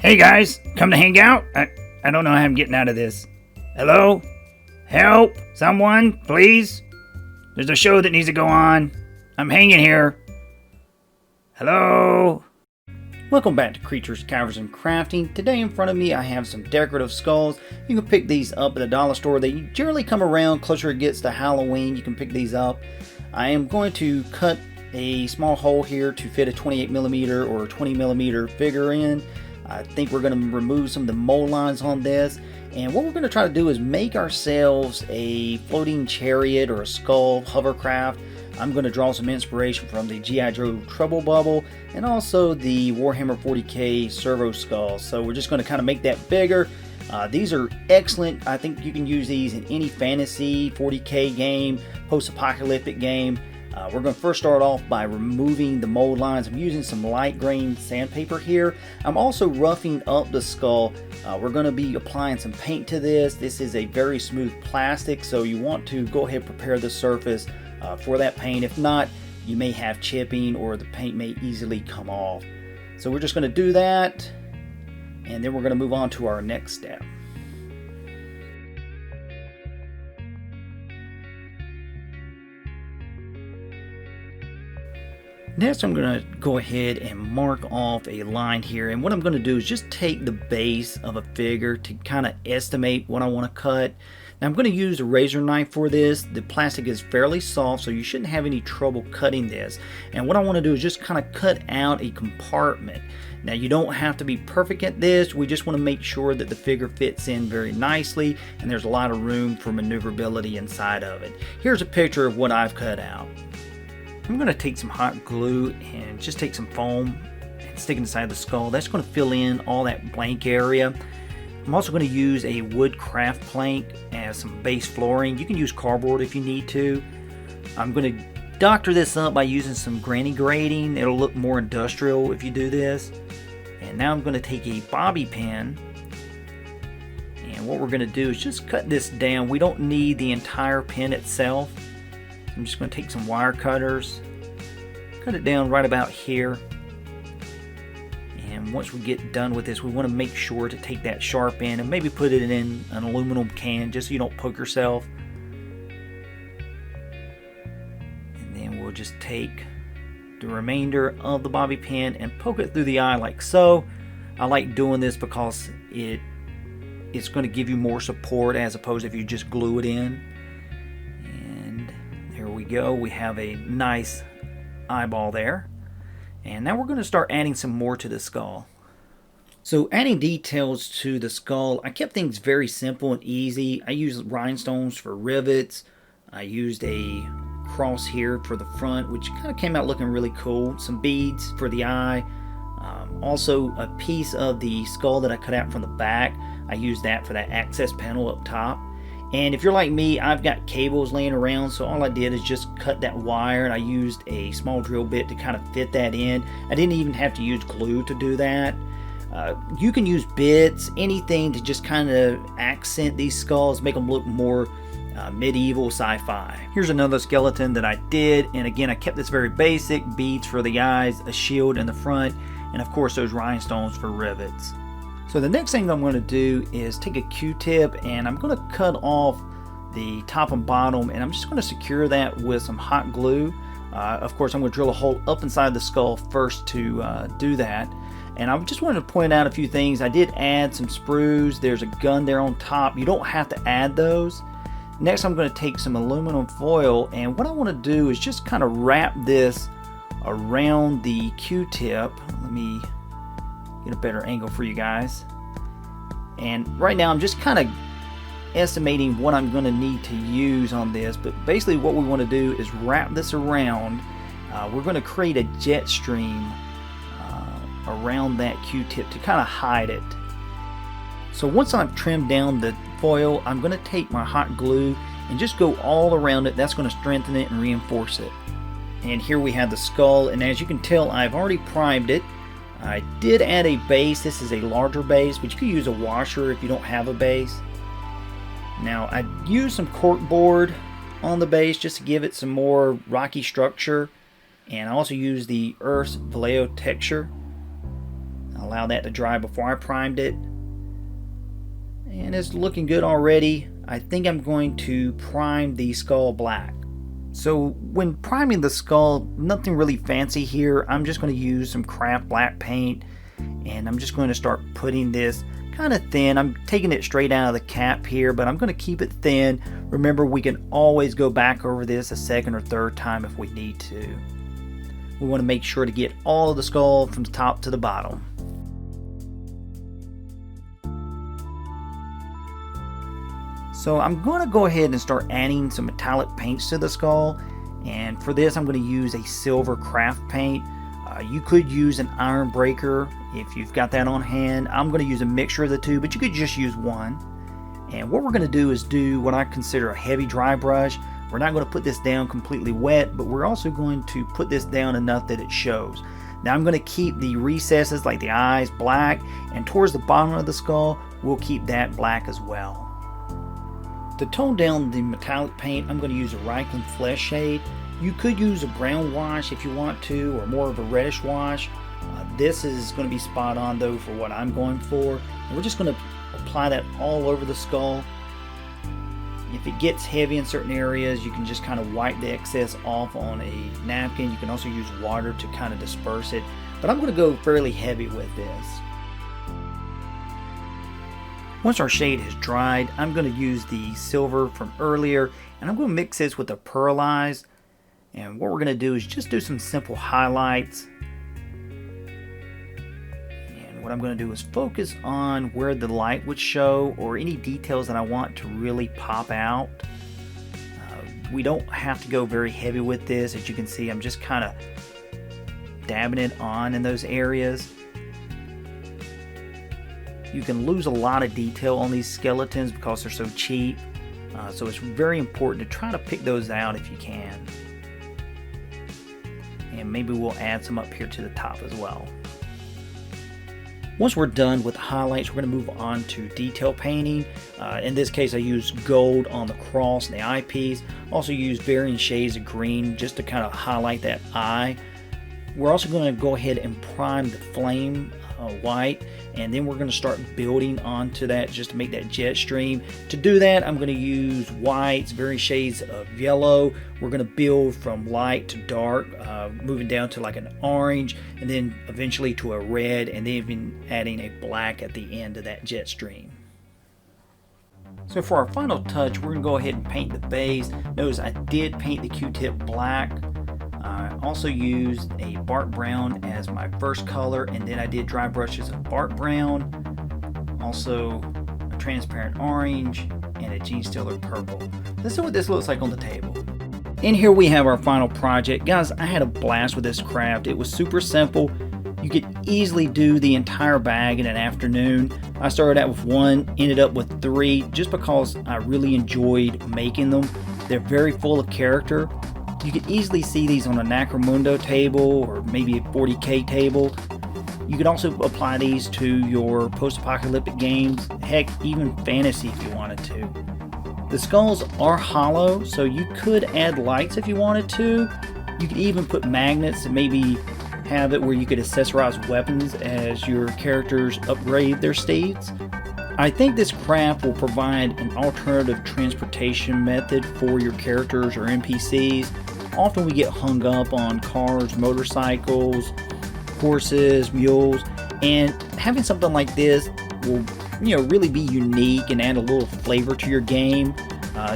Hey guys, come to hang out? I don't know how I'm getting out of this. Hello? Help! Someone, please? There's a show that needs to go on. I'm hanging here. Hello? Welcome back to Creatures, Caverns, and Crafting. Today in front of me I have some decorative skulls. You can pick these up at the dollar store. They generally come around closer it gets to Halloween. You can pick these up. I am going to cut a small hole here to fit a 28mm or 20mm figure in. I think we're going to remove some of the mold lines on this, and what we're going to try to do is make ourselves a floating chariot or a skull hovercraft. I'm going to draw some inspiration from the G.I. Joe Trouble Bubble and also the Warhammer 40k servo skulls. So we're just going to kind of make that bigger. These are excellent. I think you can use these in any fantasy 40k game, post-apocalyptic game. We're going to first start off by removing the mold lines. I'm using some light grain sandpaper here. I'm also roughing up the skull. We're going to be applying some paint to this. This is a very smooth plastic, so you want to go ahead and prepare the surface for that paint. If not, you may have chipping or the paint may easily come off. So we're just going to do that, and then we're going to move on to our next step. Next, I'm going to go ahead and mark off a line here, and what I'm going to do is just take the base of a figure to kind of estimate what I want to cut. Now I'm going to use a razor knife for this. The plastic is fairly soft, so you shouldn't have any trouble cutting this. And what I want to do is just kind of cut out a compartment. Now you don't have to be perfect at this. We just want to make sure that the figure fits in very nicely and there's a lot of room for maneuverability inside of it. Here's a picture of what I've cut out. I'm going to take some hot glue and just take some foam and stick it inside the skull. That's going to fill in all that blank area. I'm also going to use a wood craft plank as some base flooring. You can use cardboard if you need to. I'm going to doctor this up by using some granny grating. It'll look more industrial if you do this. And now I'm going to take a bobby pin, and what we're going to do is just cut this down. We don't need the entire pin itself. I'm just going to take some wire cutters, cut it down right about here, and once we get done with this, we want to make sure to take that sharp end and maybe put it in an aluminum can just so you don't poke yourself. And then we'll just take the remainder of the bobby pin and poke it through the eye like so. I like doing this because it's going to give you more support as opposed to if you just glue it in. Here we go, we have a nice eyeball there. And now we're going to start adding some more to the skull. So adding details to the skull, I kept things very simple and easy. I used rhinestones for rivets. I used a cross here for the front, which kind of came out looking really cool. Some beads for the eye. Also a piece of the skull that I cut out from the back. I used that for that access panel up top. And if you're like me, I've got cables laying around, so all I did is just cut that wire, and I used a small drill bit to kind of fit that in. I didn't even have to use glue to do that. You can use bits, anything to just kind of accent these skulls, make them look more medieval sci-fi. Here's another skeleton that I did, and again I kept this very basic. Beads for the eyes, a shield in the front, and of course those rhinestones for rivets. So the next thing I'm going to do is take a Q-tip, and I'm going to cut off the top and bottom, and I'm just going to secure that with some hot glue. Of course I'm going to drill a hole up inside the skull first to do that. And I just wanted to point out a few things. I did add some sprues. There's a gun there on top. You don't have to add those. Next I'm going to take some aluminum foil, and what I want to do is just kind of wrap this around the Q-tip. Let me get a better angle for you guys. And right now I'm just kind of estimating what I'm going to need to use on this, but basically what we want to do is wrap this around. We're going to create a jet stream around that Q-tip to kind of hide it. So once I've trimmed down the foil, I'm going to take my hot glue and just go all around it. That's going to strengthen it and reinforce it. And here we have the skull, and as you can tell, I've already primed it. I did add a base. This is a larger base, but you could use a washer if you don't have a base. Now I used some cork board on the base just to give it some more rocky structure, and I also used the Earth's Vallejo texture. I'll allow that to dry before I primed it. And it's looking good already. I think I'm going to prime the skull black. So when priming the skull, nothing really fancy here. I'm just going to use some craft black paint, and I'm just going to start putting this kind of thin. I'm taking it straight out of the cap here, but I'm going to keep it thin. Remember, we can always go back over this a second or third time if we need to. We want to make sure to get all of the skull from the top to the bottom. So I'm going to go ahead and start adding some metallic paints to the skull, and for this I'm going to use a silver craft paint. You could use an iron breaker if you've got that on hand. I'm going to use a mixture of the two, but you could just use one. And what we're going to do is do what I consider a heavy dry brush. We're not going to put this down completely wet, but we're also going to put this down enough that it shows. Now I'm going to keep the recesses like the eyes black, and towards the bottom of the skull we'll keep that black as well. To tone down the metallic paint, I'm going to use a Reichland Flesh shade. You could use a brown wash if you want to, or more of a reddish wash. This is going to be spot on though for what I'm going for. And we're just going to apply that all over the skull. If it gets heavy in certain areas, you can just kind of wipe the excess off on a napkin. You can also use water to kind of disperse it. But I'm going to go fairly heavy with this. Once our shade has dried, I'm going to use the silver from earlier, and I'm going to mix this with the pearlize. And what we're going to do is just do some simple highlights. And what I'm going to do is focus on where the light would show, or any details that I want to really pop out. We don't have to go very heavy with this. As you can see, I'm just kind of dabbing it on in those areas. You can lose a lot of detail on these skeletons because they're so cheap. So it's very important to try to pick those out if you can. And maybe we'll add some up here to the top as well. Once we're done with the highlights, we're going to move on to detail painting. In this case, I used gold on the cross and the eyepiece. Also used varying shades of green just to kind of highlight that eye. We're also going to go ahead and prime the flame white, and then we're going to start building onto that just to make that jet stream. To do that, I'm going to use whites, various shades of yellow. We're going to build from light to dark, moving down to like an orange, and then eventually to a red, and then even adding a black at the end of that jet stream. So for our final touch, we're going to go ahead and paint the base. Notice I did paint the Q-tip black. I also used a bark brown as my first color, and then I did dry brushes of bark brown, also a transparent orange, and a Gene Stealer purple. This is what this looks like on the table. And here we have our final project. Guys, I had a blast with this craft. It was super simple. You could easily do the entire bag in an afternoon. I started out with one, ended up with three, just because I really enjoyed making them. They're very full of character. You could easily see these on a Necromundo table or maybe a 40K table. You could also apply these to your post-apocalyptic games, heck, even fantasy if you wanted to. The skulls are hollow, so you could add lights if you wanted to. You could even put magnets and maybe have it where you could accessorize weapons as your characters upgrade their steeds. I think this craft will provide an alternative transportation method for your characters or NPCs. Often we get hung up on cars, motorcycles, horses, mules, and having something like this will, really be unique and add a little flavor to your game.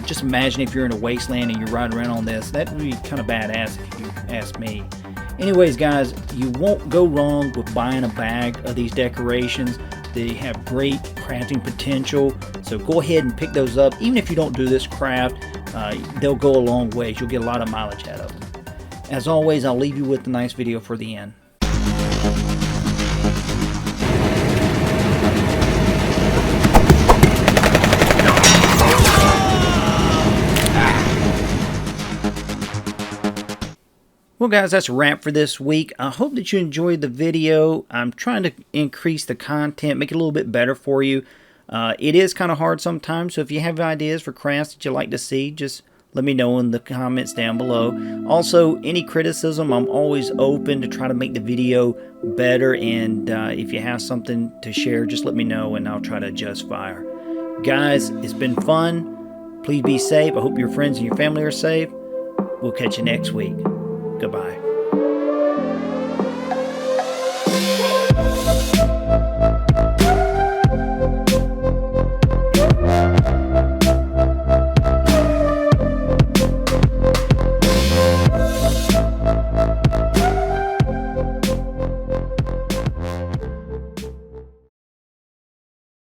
Just imagine if you're in a wasteland and you're riding around on this. That would be kind of badass if you ask me. Anyways, guys, you won't go wrong with buying a bag of these decorations. They have great crafting potential, so go ahead and pick those up. Even if you don't do this craft, they'll go a long ways. You'll get a lot of mileage out of them. As always, I'll leave you with a nice video for the end. Well guys, that's a wrap for this week. I hope that you enjoyed the video. I'm trying to increase the content, make it a little bit better for you. It is kind of hard sometimes, so if you have ideas for crafts that you'd like to see, just let me know in the comments down below. Also, any criticism, I'm always open to try to make the video better, and if you have something to share, just let me know and I'll try to adjust fire. Guys, it's been fun. Please be safe. I hope your friends and your family are safe. We'll catch you next week. Goodbye.